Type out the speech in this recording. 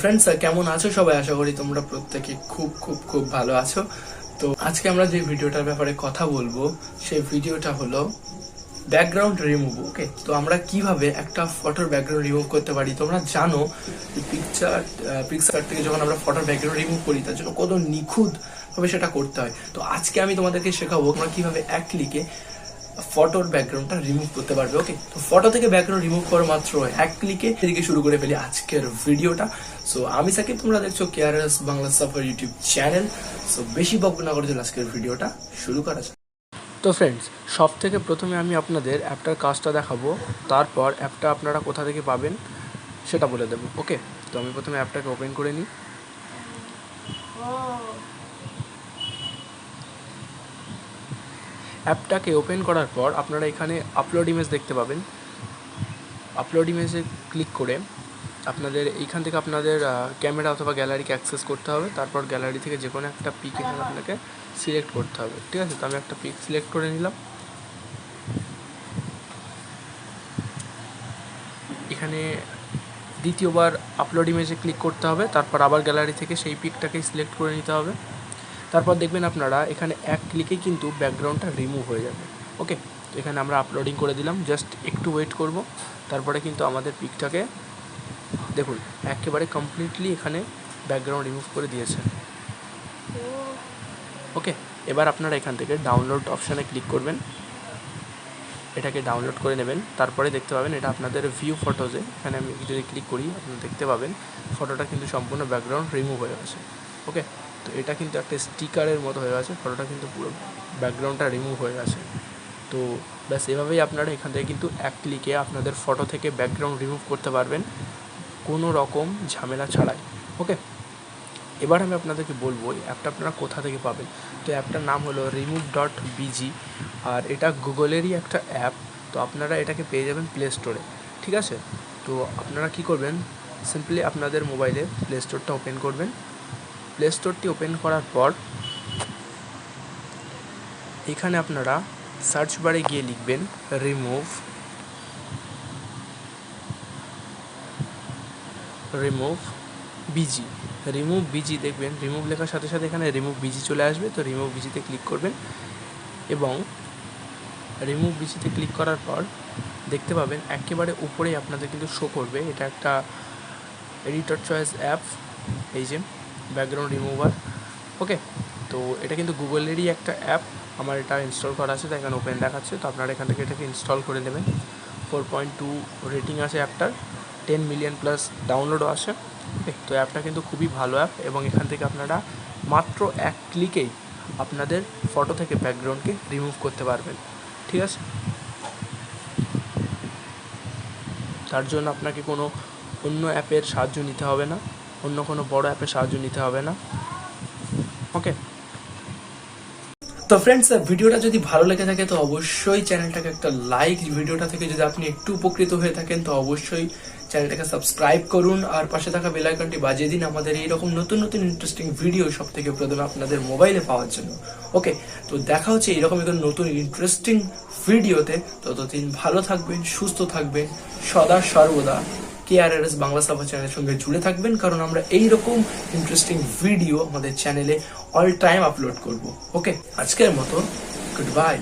Friends কেমন আছো সবাই? আশা করি তোমরা প্রত্যেকে খুব খুব খুব ভালো আছো। তো আজকে আমরা যে ভিডিওটার ব্যাপারে কথা বলবো সেই ভিডিওটা হলো ব্যাকগ্রাউন্ড রিমুভ। ওকে, তো আমরা কিভাবে একটা ফটোর ব্যাকগ্রাউন্ড রিমুভ করতে পারি। তোমরা জানো যে পিকচার থেকে যখন আমরা ফটোর ব্যাকগ্রাউন্ড রিমুভ করি তার জন্য কত নিখুঁত ভাবে সেটা করতে হয়। তো আজকে আমি তোমাদেরকে শেখাবো তোমরা কিভাবে এক ক্লিকে ফটোর ব্যাকগ্রাউন্ডটা রিমুভ করতে পারবে। ওকে, তো ফটো থেকে ব্যাকগ্রাউন্ড রিমুভ করা মাত্র এক ক্লিকে এদিকে শুরু করে ফেলি আজকের ভিডিওটা। সো আমি সাকিব, তোমরা দেখছো কেয়ারএস Bangla Safar YouTube channel. So বেশি বকবক না করে আজকের ভিডিওটা শুরু করা যাক। তো ফ্রেন্ডস, সব থেকে প্রথমে আমি আপনাদের অ্যাপটার কাজটা দেখাবো, তারপর অ্যাপটা আপনারা কোথা থেকে পাবেন সেটা বলে দেবো। ওকে, তো আমি প্রথমে অ্যাপটাকে ওপেন করে নিই। অ্যাপটাকে ওপেন করার পর আপনারা এখানে আপলোড ইমেজ দেখতে পাবেন। আপলোড ইমেজে ক্লিক করে আপনাদের এইখান থেকে আপনাদের ক্যামেরা অথবা গ্যালারিকে অ্যাক্সেস করতে হবে। তারপর গ্যালারি থেকে যে কোনো একটা পিক এখানে আপনাকে সিলেক্ট করতে হবে। ঠিক আছে, তো আমি একটা পিক সিলেক্ট করে নিলাম। এখানে দ্বিতীয়বার আপলোড ইমেজে ক্লিক করতে হবে, তারপর আবার গ্যালারি থেকে সেই পিকটাকেই সিলেক্ট করে নিতে হবে। তারপর দেখবেন আপনারা এখানে এক ক্লিকেই কিন্তু ব্যাকগ্রাউন্ডটা রিমুভ হয়ে যাবে। ওকে, তো এখানে আমরা আপলোডিং করে দিলাম, জাস্ট একটু ওয়েট করব। তারপরে কিন্তু আমাদের পিকটাকে দেখুন একেবারে কমপ্লিটলি এখানে ব্যাকগ্রাউন্ড রিমুভ করে দিয়েছে। ওকে, এবার আপনারা এখান থেকে ডাউনলোড অপশানে ক্লিক করবেন, এটাকে ডাউনলোড করে নেবেন। তারপরে দেখতে পাবেন এটা আপনাদের ভিউ ফটোজে, এখানে আমি যদি ক্লিক করি আপনারা দেখতে পাবেন ফটোটা কিন্তু সম্পূর্ণ ব্যাকগ্রাউন্ড রিমুভ হয়ে গেছে। ওকে, তো এটা কিন্তু একটা স্টিকারের মতো হয়ে গেছে, ফটোটা কিন্তু পুরো ব্যাকগ্রাউন্ডটা রিমুভ হয়ে গেছে। তো ব্যাস এভাবেই আপনারা এখান থেকে কিন্তু এক ক্লিকে আপনাদের ফটো থেকে ব্যাকগ্রাউন্ড রিমুভ করতে পারবেন কোনো রকম ঝামেলা ছাড়াই। ওকে, এবার আমি আপনাদেরকে বলবো এই অ্যাপটা আপনারা কোথা থেকে পাবেন। তো অ্যাপটার নাম হলো remove.bg, আর এটা গুগলেরই একটা অ্যাপ। তো আপনারা এটাকে পেয়ে যাবেন প্লে স্টোরে। ঠিক আছে, তো আপনারা কি করবেন, সিম্পলি আপনাদের মোবাইলে প্লে স্টোরটা ওপেন করবেন। প্লে স্টোরটি ওপেন করার পর এখানে আপনারা সার্চ বারে গিয়ে লিখবেন রিমুভ বিজি। দেখবেন রিমুভ লেখার সাথে সাথে এখানে রিমুভ বিজি চলে আসবে। তো রিমুভ বিজিতে ক্লিক করবেন এবং রিমুভ বিজিতে ক্লিক করার পর দেখতে পাবেন একেবারে উপরেই আপনাদের কিন্তু শো করবে এটা একটা এডিটর চয়েস অ্যাপ, এই যে ব্যাকগ্রাউন্ড রিমুভার। ওকে, তো এটা কিন্তু গুগলেরই একটা অ্যাপ, আমার এটা ইনস্টল করা আছে, তাই এখানে ওপেন দেখাচ্ছে। তো আপনারা এখান থেকে এটাকে ইনস্টল করে নেবেন। 4.2 রেটিং আছে অ্যাপটার, 10 মিলিয়ন প্লাস ডাউনলোডও আছে। ওকে, তো অ্যাপটা কিন্তু খুবই ভালো অ্যাপ এবং এখান থেকে আপনারা মাত্র এক ক্লিকেই আপনাদের ফটো থেকে ব্যাকগ্রাউন্ডকে রিমুভ করতে পারবেন। ঠিক আছে, তার জন্য আপনাকে কোনো অন্য অ্যাপের সাহায্য নিতে হবে না, অন্য কোনো বড় অ্যাপের সাহায্য নিতে হবে না। ওকে, তো ফ্রেন্ডস ভিডিওটা যদি ভালো লেগে থাকে তো অবশ্যই চ্যানেলটাকে একটা লাইক, ভিডিওটা থেকে যদি আপনি একটু উপকৃত হয়ে থাকেন তো অবশ্যই চ্যানেলটাকে সাবস্ক্রাইব করুন আর পাশে থাকা বেল আইকনটি বাজিয়ে দিন আমাদের এইরকম নতুন নতুন ইন্টারেস্টিং ভিডিও সব থেকে প্রথমে আপনাদের মোবাইলে পাওয়ার জন্য। ওকে, তো দেখা হচ্ছে এইরকম একজন নতুন ইন্টারেস্টিং ভিডিওতে। ততদিন ভালো থাকবেন, সুস্থ থাকবেন, সদা সর্বদা কেআরএস বাংলা সাফার চ্যানেলের সঙ্গে জুড়ে থাকবেন, কারণ আমরা এইরকম ইন্টারেস্টিং ভিডিও আমাদের চ্যানেলে অল টাইম আপলোড করব। ওকে, আজকের মতো গুড বাই।